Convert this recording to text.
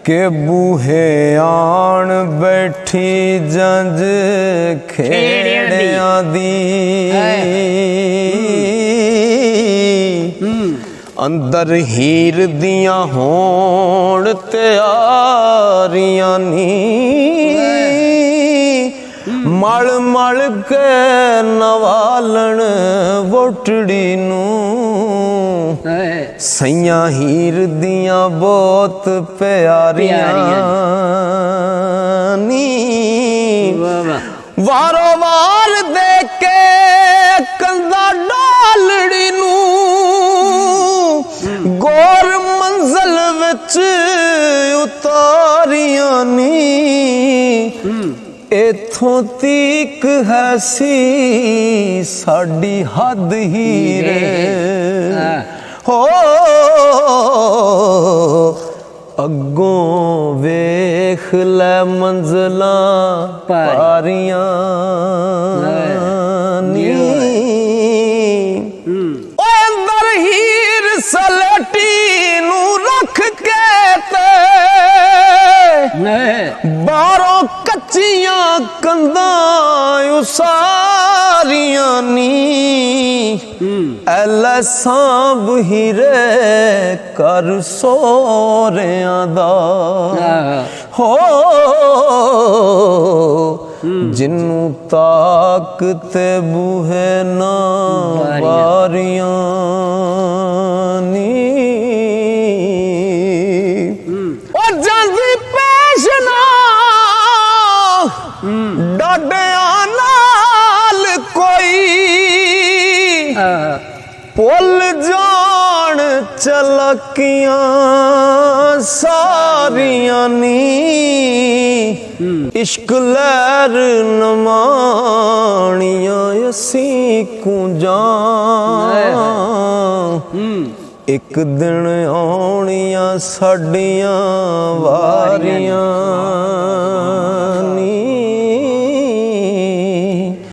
के बूहे आन बैठी जंज खेड़ियां दी अंदर हीर दियां होण तैयारियां नी मल मल के नवालन वोटड़ी नू सैया हीर दियां बहुत प्यारियां नी वारो वार दे के कंधा डालड़ी नू गोर मंजिल विच उतारियां नी इथों तीक है सी साडी हद हीरे हो अगों वेख लै मंजिलां पारियां नी अंदर हीर सलटी नू रख के ते बारों कच्चियां कंधां उसारियां नी ऐला सांभ हीरे कर सोहरियां दा हो जिन्नू ताक ते बूहे ना बारियां नी डाडिया नाल कोई भुल जान चलकियां सारियां नी इश्क लहर नमानियां असी कुंजां एक दिन आउणियां साडियां